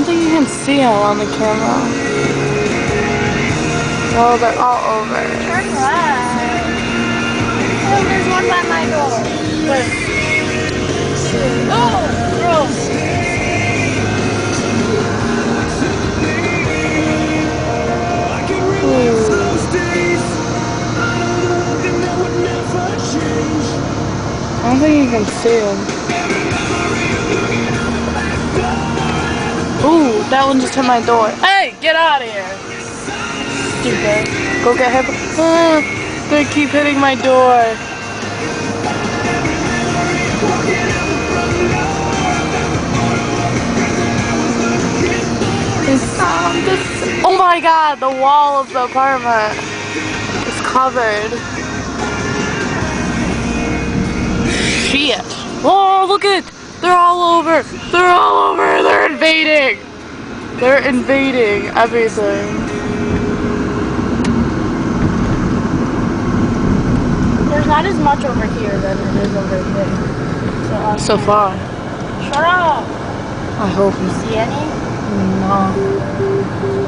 don't think you can see them on the camera. Oh, they're all over. Turn right. Oh, there's one by my door. Wait. Oh, gross. I don't think you can see them. Ooh, that one just hit my door. Hey, get out of here. Stupid. Go get him. They keep hitting my door. Oh my god, the wall of the apartment is covered. Shit. Oh, look it. They're all over. They're all over. They're invading. They're invading everything. There's not as much over here than it is over here. So far. Shut up. I hope You not. see any? No.